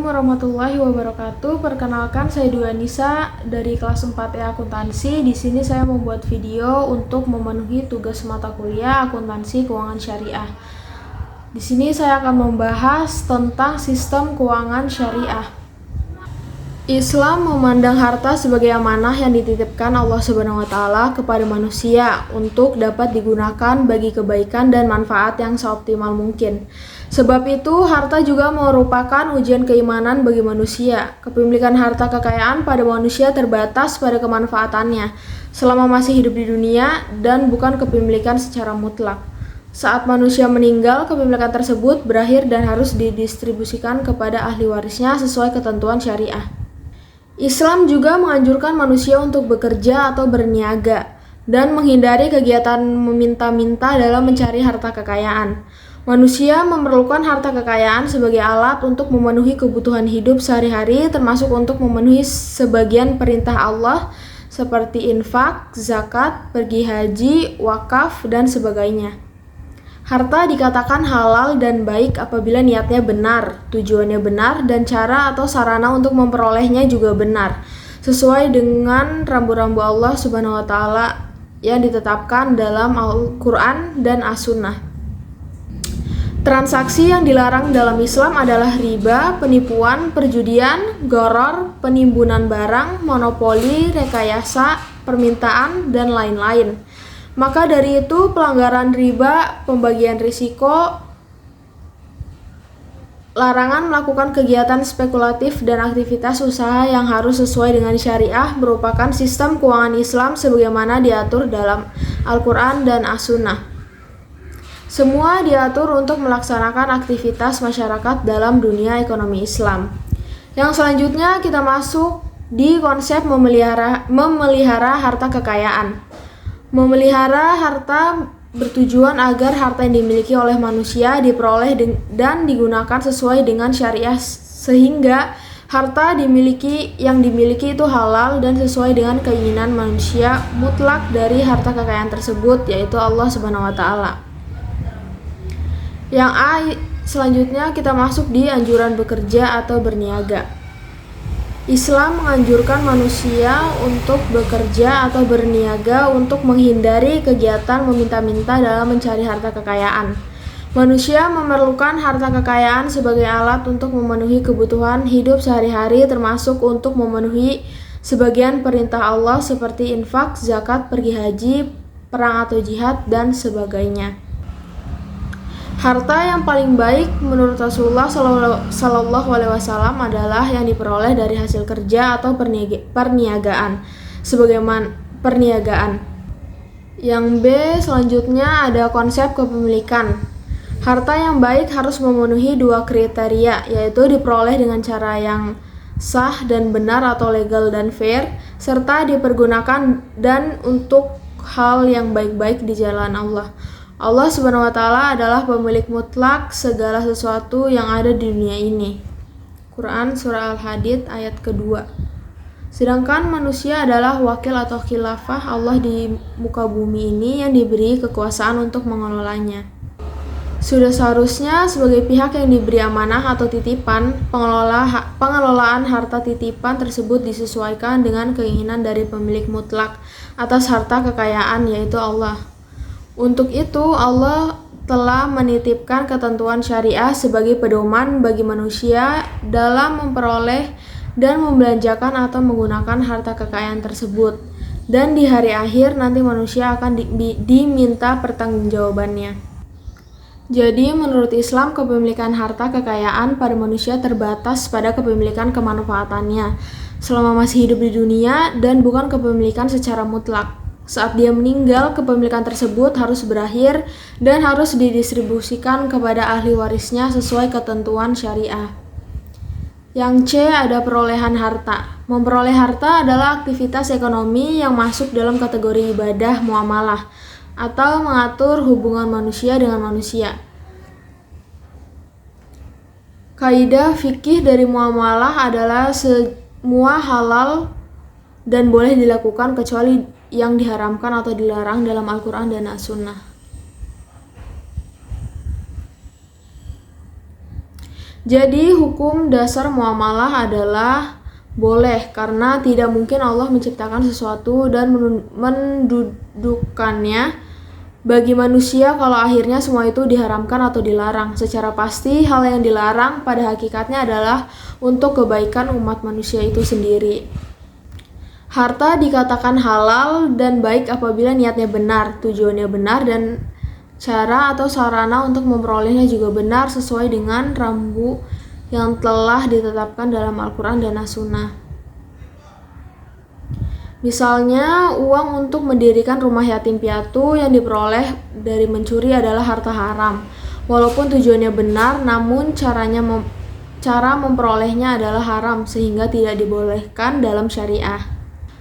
warahmatullahi wabarakatuh. Perkenalkan, saya Dwi Anissa dari kelas 4E Akuntansi. Di sini saya membuat video untuk memenuhi tugas mata kuliah Akuntansi Keuangan Syariah. Di sini saya akan membahas tentang sistem keuangan syariah. Islam memandang harta sebagai amanah yang dititipkan Allah Subhanahu wa Ta'ala kepada manusia untuk dapat digunakan bagi kebaikan dan manfaat yang seoptimal mungkin. Sebab itu, harta juga merupakan ujian keimanan bagi manusia. Kepemilikan harta kekayaan pada manusia terbatas pada kemanfaatannya selama masih hidup di dunia dan bukan kepemilikan secara mutlak. Saat manusia meninggal, kepemilikan tersebut berakhir dan harus didistribusikan kepada ahli warisnya sesuai ketentuan syariah. Islam juga menganjurkan manusia untuk bekerja atau berniaga dan menghindari kegiatan meminta-minta dalam mencari harta kekayaan. Manusia memerlukan harta kekayaan sebagai alat untuk memenuhi kebutuhan hidup sehari-hari, termasuk untuk memenuhi sebagian perintah Allah seperti infak, zakat, pergi haji, wakaf, dan sebagainya. Harta dikatakan halal dan baik apabila niatnya benar, tujuannya benar, dan cara atau sarana untuk memperolehnya juga benar, sesuai dengan rambu-rambu Allah Subhanahu wa Ta'ala yang ditetapkan dalam Al-Quran dan As-Sunnah. Transaksi yang dilarang dalam Islam adalah riba, penipuan, perjudian, gharar, penimbunan barang, monopoli, rekayasa, permintaan, dan lain-lain. Maka dari itu, pelanggaran riba, pembagian risiko, larangan melakukan kegiatan spekulatif dan aktivitas usaha yang harus sesuai dengan syariah merupakan sistem keuangan Islam sebagaimana diatur dalam Al-Quran dan As-Sunnah. Semua diatur untuk melaksanakan aktivitas masyarakat dalam dunia ekonomi Islam. Yang selanjutnya kita masuk di konsep memelihara harta kekayaan. Memelihara harta bertujuan agar harta yang dimiliki oleh manusia diperoleh dan digunakan sesuai dengan syariah sehingga harta yang dimiliki itu halal dan sesuai dengan keinginan manusia mutlak dari harta kekayaan tersebut, yaitu Allah Subhanahu wa Ta'ala. Selanjutnya kita masuk di anjuran bekerja atau berniaga. Islam menganjurkan manusia untuk bekerja atau berniaga untuk menghindari kegiatan meminta-minta dalam mencari harta kekayaan. Manusia memerlukan harta kekayaan sebagai alat untuk memenuhi kebutuhan hidup sehari-hari, termasuk untuk memenuhi sebagian perintah Allah seperti infak, zakat, pergi haji, perang atau jihad, dan sebagainya. Harta yang paling baik menurut Rasulullah Sallallahu Alaihi Wasallam adalah yang diperoleh dari hasil kerja atau perniagaan. Sebagaimana perniagaan. Yang B selanjutnya ada konsep kepemilikan. Harta yang baik harus memenuhi dua kriteria, yaitu diperoleh dengan cara yang sah dan benar atau legal dan fair, serta dipergunakan dan untuk hal yang baik-baik di jalan Allah. Allah Subhanahu wa Ta'ala adalah pemilik mutlak segala sesuatu yang ada di dunia ini. Quran Surah Al-Hadid ayat kedua. Sedangkan manusia adalah wakil atau khilafah Allah di muka bumi ini yang diberi kekuasaan untuk mengelolanya. Sudah seharusnya sebagai pihak yang diberi amanah atau titipan, pengelolaan harta titipan tersebut disesuaikan dengan keinginan dari pemilik mutlak atas harta kekayaan, yaitu Allah. Untuk itu, Allah telah menitipkan ketentuan syariah sebagai pedoman bagi manusia dalam memperoleh dan membelanjakan atau menggunakan harta kekayaan tersebut. Dan di hari akhir nanti manusia akan diminta pertanggungjawabannya. Jadi, menurut Islam, kepemilikan harta kekayaan pada manusia terbatas pada kepemilikan kemanfaatannya selama masih hidup di dunia dan bukan kepemilikan secara mutlak. Saat dia meninggal, kepemilikan tersebut harus berakhir dan harus didistribusikan kepada ahli warisnya sesuai ketentuan syariah. Yang C ada perolehan harta. Memperoleh harta adalah aktivitas ekonomi yang masuk dalam kategori ibadah muamalah atau mengatur hubungan manusia dengan manusia. Kaidah fikih dari muamalah adalah semua halal dan boleh dilakukan kecuali yang diharamkan atau dilarang dalam Al-Quran dan As-Sunnah. Jadi hukum dasar muamalah adalah boleh, karena tidak mungkin Allah menciptakan sesuatu dan mendudukkannya bagi manusia kalau akhirnya semua itu diharamkan atau dilarang. Secara pasti hal yang dilarang pada hakikatnya adalah untuk kebaikan umat manusia itu sendiri. Harta dikatakan halal dan baik apabila niatnya benar, tujuannya benar, dan cara atau sarana untuk memperolehnya juga benar sesuai dengan rambu yang telah ditetapkan dalam Al-Quran dan As-Sunnah. Misalnya, uang untuk mendirikan rumah yatim piatu yang diperoleh dari mencuri adalah harta haram. Walaupun tujuannya benar, namun cara memperolehnya adalah haram sehingga tidak dibolehkan dalam syariah.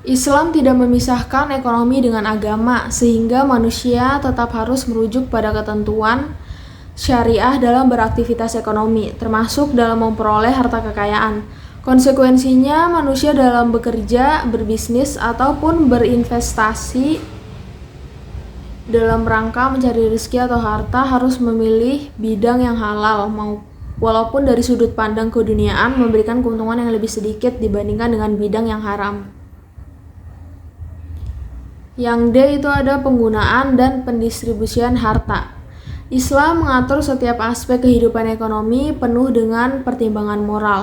Islam tidak memisahkan ekonomi dengan agama, sehingga manusia tetap harus merujuk pada ketentuan syariah dalam beraktivitas ekonomi, termasuk dalam memperoleh harta kekayaan. Konsekuensinya, manusia dalam bekerja, berbisnis, ataupun berinvestasi dalam rangka mencari rezeki atau harta harus memilih bidang yang halal, walaupun dari sudut pandang keduniaan memberikan keuntungan yang lebih sedikit dibandingkan dengan bidang yang haram. Yang D itu ada penggunaan dan pendistribusian harta. Islam mengatur setiap aspek kehidupan ekonomi penuh dengan pertimbangan moral.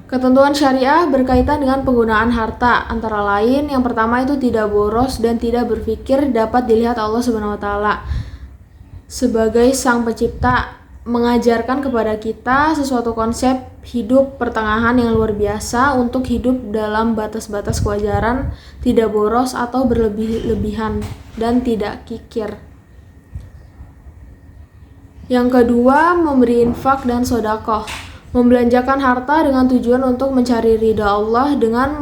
Ketentuan syariah berkaitan dengan penggunaan harta, antara lain yang pertama itu tidak boros dan tidak berpikir dapat dilihat Allah SWT sebagai Sang Pencipta, mengajarkan kepada kita sesuatu konsep hidup pertengahan yang luar biasa untuk hidup dalam batas-batas kewajaran, tidak boros atau berlebih-lebihan, dan tidak kikir. Yang kedua, memberi infak dan sedekah. Membelanjakan harta dengan tujuan untuk mencari ridha Allah dengan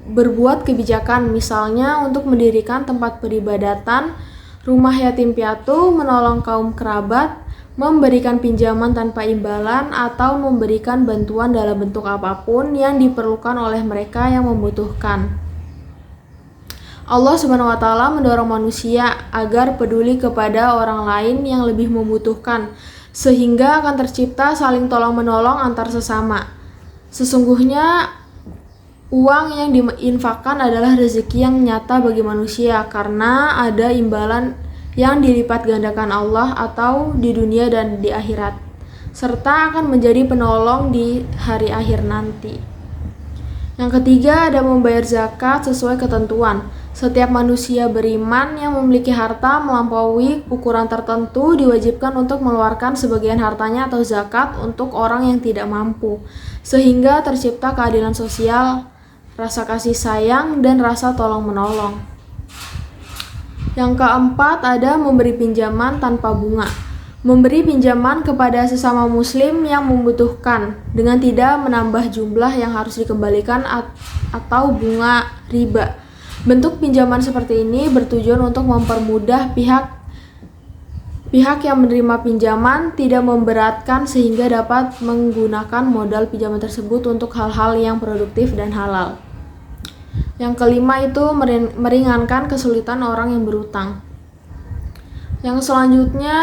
berbuat kebijakan, misalnya untuk mendirikan tempat peribadatan, rumah yatim piatu, menolong kaum kerabat, memberikan pinjaman tanpa imbalan, atau memberikan bantuan dalam bentuk apapun yang diperlukan oleh mereka yang membutuhkan. Allah SWT mendorong manusia agar peduli kepada orang lain yang lebih membutuhkan, sehingga akan tercipta saling tolong-menolong antar sesama. Sesungguhnya uang yang diinfakkan adalah rezeki yang nyata bagi manusia, karena ada imbalan yang dilipat gandakan Allah atau di dunia dan di akhirat, serta akan menjadi penolong di hari akhir nanti. Yang ketiga, ada membayar zakat sesuai ketentuan. Setiap manusia beriman yang memiliki harta melampaui ukuran tertentu diwajibkan untuk mengeluarkan sebagian hartanya atau zakat untuk orang yang tidak mampu, sehingga tercipta keadilan sosial, rasa kasih sayang, dan rasa tolong-menolong. Yang keempat, ada memberi pinjaman tanpa bunga. Memberi pinjaman kepada sesama muslim yang membutuhkan dengan tidak menambah jumlah yang harus dikembalikan atau bunga riba. Bentuk pinjaman seperti ini bertujuan untuk mempermudah pihak yang menerima pinjaman, tidak memberatkan sehingga dapat menggunakan modal pinjaman tersebut untuk hal-hal yang produktif dan halal. Yang kelima itu meringankan kesulitan orang yang berutang. Yang selanjutnya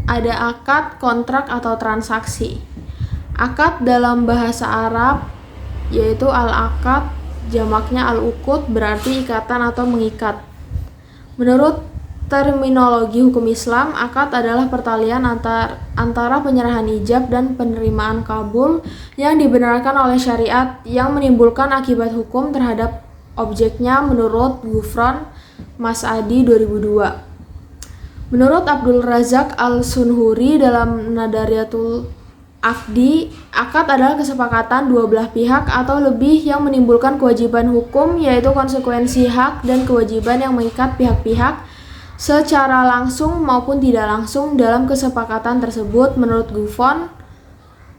ada akad, kontrak, atau transaksi. Akad dalam bahasa Arab yaitu al-akad, jamaknya al-uqud, berarti ikatan atau mengikat. Menurut terminologi hukum Islam, akad adalah pertalian antara penyerahan ijab dan penerimaan kabul yang dibenarkan oleh syariat yang menimbulkan akibat hukum terhadap objeknya menurut Ghufran Mas'adi 2002. Menurut Abdul Razak Al-Sunhuri dalam Nadariyatul Aqdi, akad adalah kesepakatan dua belah pihak atau lebih yang menimbulkan kewajiban hukum, yaitu konsekuensi hak dan kewajiban yang mengikat pihak-pihak secara langsung maupun tidak langsung dalam kesepakatan tersebut menurut Ghufran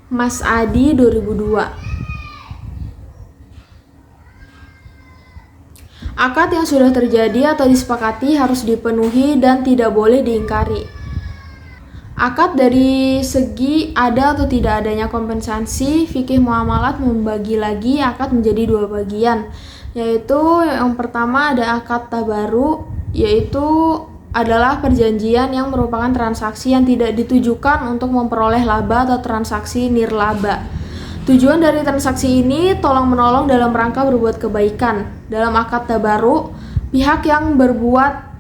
Mas'adi 2002. Akad yang sudah terjadi atau disepakati harus dipenuhi dan tidak boleh diingkari. Akad dari segi ada atau tidak adanya kompensasi, fikih muamalat membagi lagi akad menjadi dua bagian, yaitu yang pertama ada akad tabaru, yaitu adalah perjanjian yang merupakan transaksi yang tidak ditujukan untuk memperoleh laba atau transaksi nirlaba. Tujuan dari transaksi ini tolong-menolong dalam rangka berbuat kebaikan. Dalam akad tabaruk, pihak yang berbuat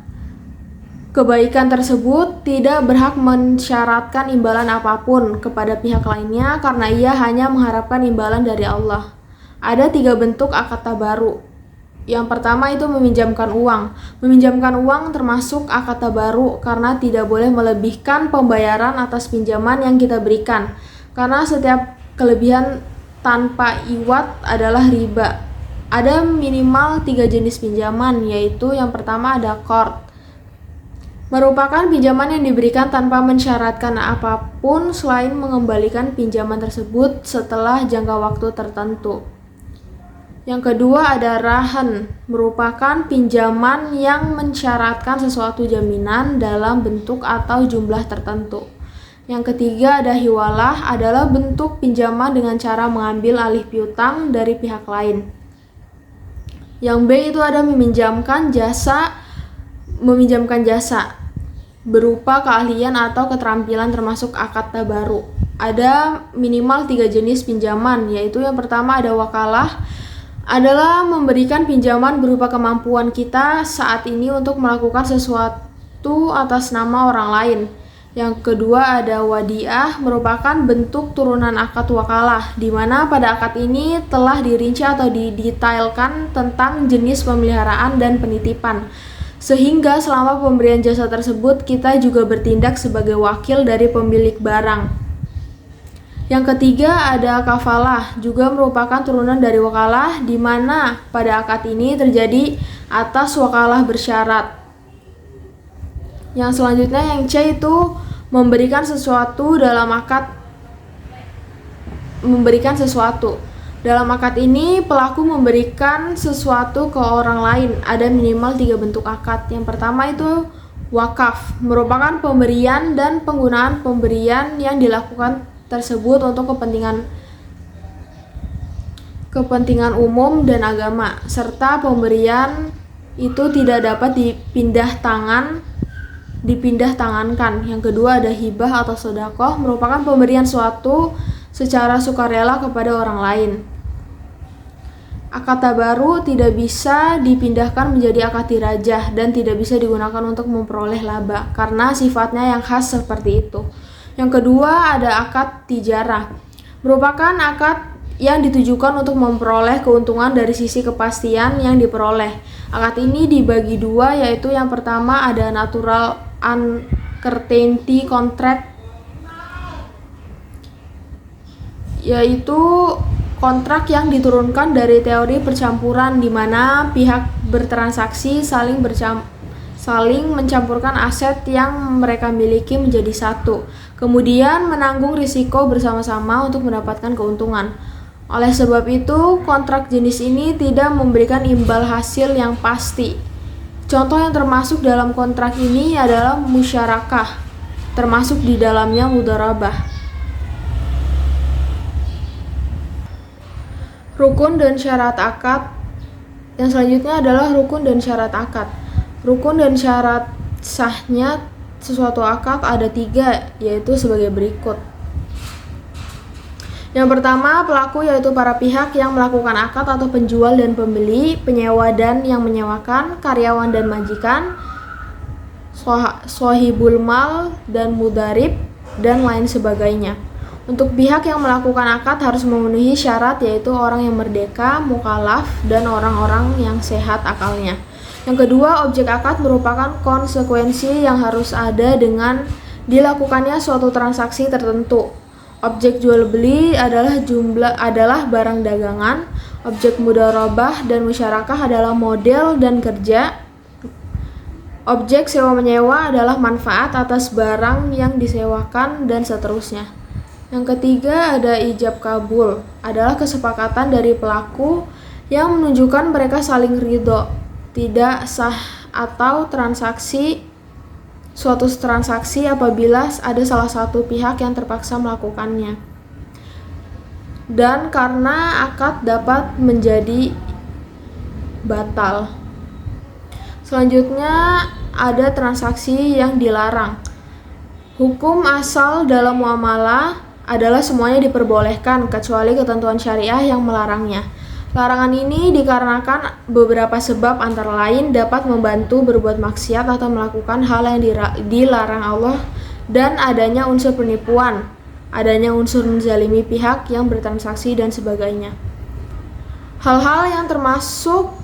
kebaikan tersebut tidak berhak mensyaratkan imbalan apapun kepada pihak lainnya karena ia hanya mengharapkan imbalan dari Allah. Ada 3 bentuk akad tabaruk. Yang pertama itu meminjamkan uang. Meminjamkan uang termasuk akad tabaruk karena tidak boleh melebihkan pembayaran atas pinjaman yang kita berikan. Karena setiap kelebihan tanpa iwat adalah riba. Ada minimal 3 jenis pinjaman, yaitu yang pertama ada qard. Merupakan pinjaman yang diberikan tanpa mensyaratkan apapun selain mengembalikan pinjaman tersebut setelah jangka waktu tertentu. Yang kedua ada rahan, merupakan pinjaman yang mensyaratkan sesuatu jaminan dalam bentuk atau jumlah tertentu. Yang ketiga ada hiwalah, adalah bentuk pinjaman dengan cara mengambil alih piutang dari pihak lain. Yang B itu ada meminjamkan jasa berupa keahlian atau keterampilan termasuk akad tabaruk. Ada minimal 3 jenis pinjaman, yaitu yang pertama ada wakalah, adalah memberikan pinjaman berupa kemampuan kita saat ini untuk melakukan sesuatu atas nama orang lain. Yang kedua ada wadiah, merupakan bentuk turunan akad wakalah, di mana pada akad ini telah dirinci atau didetailkan tentang jenis pemeliharaan dan penitipan. Sehingga selama pemberian jasa tersebut kita juga bertindak sebagai wakil dari pemilik barang. Yang ketiga ada kafalah, juga merupakan turunan dari wakalah, di mana pada akad ini terjadi atas wakalah bersyarat. Yang selanjutnya yang C itu memberikan sesuatu dalam akad. Dalam akad ini pelaku memberikan sesuatu ke orang lain. Ada minimal 3 bentuk akad. Yang pertama itu wakaf, merupakan pemberian dan penggunaan pemberian yang dilakukan tersebut untuk kepentingan umum dan agama, serta pemberian itu tidak dapat dipindah tangankan. Yang kedua ada hibah atau sedekah, merupakan pemberian suatu secara sukarela kepada orang lain. Akad tabaruk tidak bisa dipindahkan menjadi akad dirajah dan tidak bisa digunakan untuk memperoleh laba karena sifatnya yang khas seperti itu. Yang kedua ada akad tijarah, merupakan akad yang ditujukan untuk memperoleh keuntungan dari sisi kepastian yang diperoleh. Akad ini dibagi 2, yaitu yang pertama ada natural uncertainty contract, yaitu kontrak yang diturunkan dari teori percampuran di mana pihak bertransaksi saling mencampurkan aset yang mereka miliki menjadi satu, kemudian menanggung risiko bersama-sama untuk mendapatkan keuntungan. Oleh sebab itu, kontrak jenis ini tidak memberikan imbal hasil yang pasti. Contoh yang termasuk dalam kontrak ini adalah musyarakah, termasuk di dalamnya mudharabah. Rukun dan syarat akad. Yang selanjutnya adalah rukun dan syarat akad. Rukun dan syarat sahnya sesuatu akad ada 3, yaitu sebagai berikut. Yang pertama, pelaku yaitu para pihak yang melakukan akad atau penjual dan pembeli, penyewa dan yang menyewakan, karyawan dan majikan, sohibul mal dan mudarib, dan lain sebagainya. Untuk pihak yang melakukan akad harus memenuhi syarat, yaitu orang yang merdeka, mukallaf, dan orang-orang yang sehat akalnya. Yang kedua, objek akad merupakan konsekuensi yang harus ada dengan dilakukannya suatu transaksi tertentu. Objek jual beli adalah barang dagangan. Objek mudharabah dan musyarakah adalah model dan kerja. Objek sewa menyewa adalah manfaat atas barang yang disewakan dan seterusnya. Yang ketiga ada ijab kabul, adalah kesepakatan dari pelaku yang menunjukkan mereka saling ridho. Tidak sah atau suatu transaksi apabila ada salah satu pihak yang terpaksa melakukannya. Dan karena akad dapat menjadi batal. Selanjutnya ada transaksi yang dilarang. Hukum asal dalam muamalah adalah semuanya diperbolehkan kecuali ketentuan syariah yang melarangnya. Larangan ini dikarenakan beberapa sebab, antara lain dapat membantu berbuat maksiat atau melakukan hal yang dilarang Allah, dan adanya unsur penipuan, adanya unsur menzalimi pihak yang bertransaksi dan sebagainya. Hal-hal yang termasuk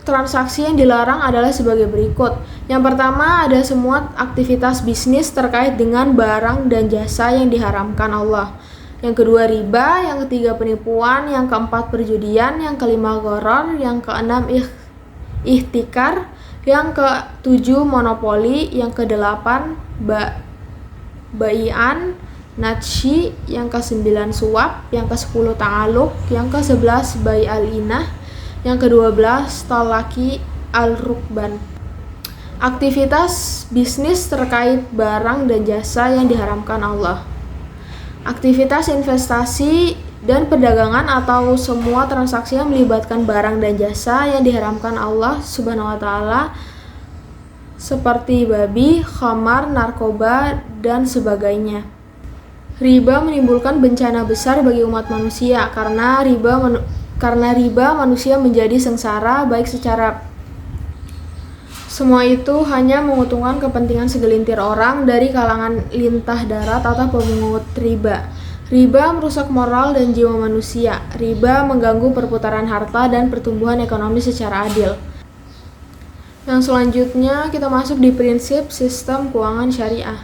transaksi yang dilarang adalah sebagai berikut. Yang pertama, ada semua aktivitas bisnis terkait dengan barang dan jasa yang diharamkan Allah. Yang kedua, riba. Yang ketiga, penipuan. Yang keempat, perjudian. Yang kelima, gharar. Yang keenam, ihtikar. Yang ketujuh, monopoli. Yang kedelapan, bai'an, najshi. Yang kesembilan, suap. Yang kesepuluh, ta'aluk. Yang kesebelas, bai'al inah. Yang ke-12, talaki al-rukban. Aktivitas bisnis terkait barang dan jasa yang diharamkan Allah. Aktivitas investasi dan perdagangan atau semua transaksi yang melibatkan barang dan jasa yang diharamkan Allah Subhanahu wa taala, seperti babi, khamar, narkoba, dan sebagainya. Riba menimbulkan bencana besar bagi umat manusia karena riba manusia menjadi sengsara, baik secara semua itu hanya menguntungkan kepentingan segelintir orang dari kalangan lintah darat atau pemungut riba. Riba merusak moral dan jiwa manusia. Riba mengganggu perputaran harta dan pertumbuhan ekonomi secara adil. Yang selanjutnya kita masuk di prinsip sistem keuangan syariah.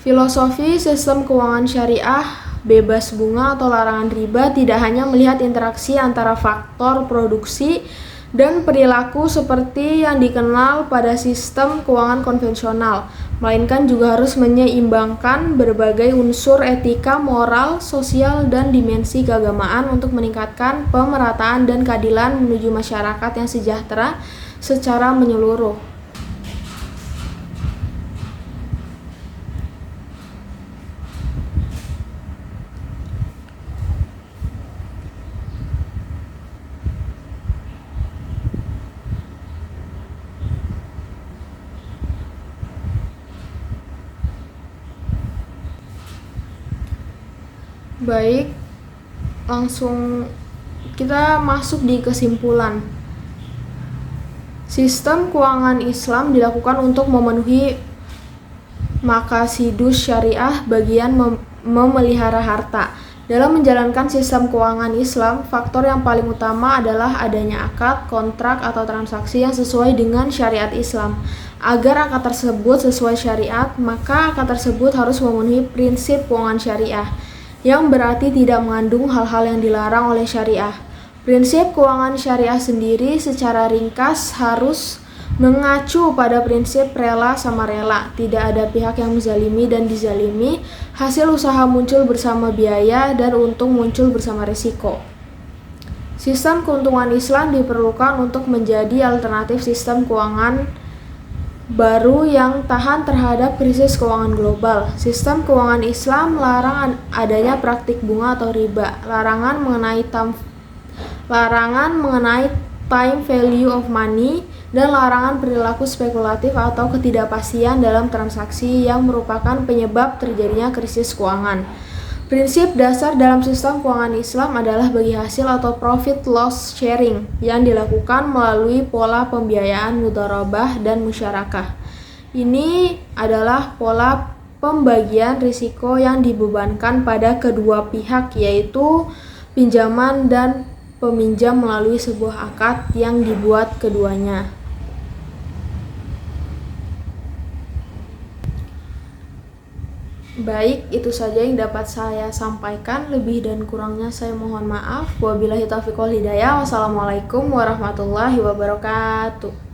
Filosofi sistem keuangan syariah bebas bunga atau larangan riba tidak hanya melihat interaksi antara faktor produksi dan perilaku seperti yang dikenal pada sistem keuangan konvensional, melainkan juga harus menyeimbangkan berbagai unsur etika, moral, sosial, dan dimensi keagamaan untuk meningkatkan pemerataan dan keadilan menuju masyarakat yang sejahtera secara menyeluruh. Baik, langsung kita masuk di kesimpulan. Sistem keuangan Islam dilakukan untuk memenuhi maqasidus syariah bagian memelihara harta. Dalam menjalankan sistem keuangan Islam, faktor yang paling utama adalah adanya akad, kontrak, atau transaksi yang sesuai dengan syariat Islam. Agar akad tersebut sesuai syariat, maka akad tersebut harus memenuhi prinsip keuangan syariah, yang berarti tidak mengandung hal-hal yang dilarang oleh syariah. Prinsip keuangan syariah sendiri secara ringkas harus mengacu pada prinsip rela sama rela. Tidak ada pihak yang menzalimi dan dizalimi. Hasil usaha muncul bersama biaya dan untung muncul bersama risiko. Sistem keuntungan Islam diperlukan untuk menjadi alternatif sistem keuangan baru yang tahan terhadap krisis keuangan global. Sistem keuangan Islam larang adanya praktik bunga atau riba, larangan mengenai time value of money, dan larangan perilaku spekulatif atau ketidakpastian dalam transaksi yang merupakan penyebab terjadinya krisis keuangan. Prinsip dasar dalam sistem keuangan Islam adalah bagi hasil atau profit loss sharing yang dilakukan melalui pola pembiayaan mudharabah dan musyarakah. Ini adalah pola pembagian risiko yang dibebankan pada kedua pihak, yaitu pinjaman dan peminjam melalui sebuah akad yang dibuat keduanya. Baik, itu saja yang dapat saya sampaikan. Lebih dan kurangnya saya mohon maaf. Wabillahi taufiq wal hidayah. Wassalamualaikum warahmatullahi wabarakatuh.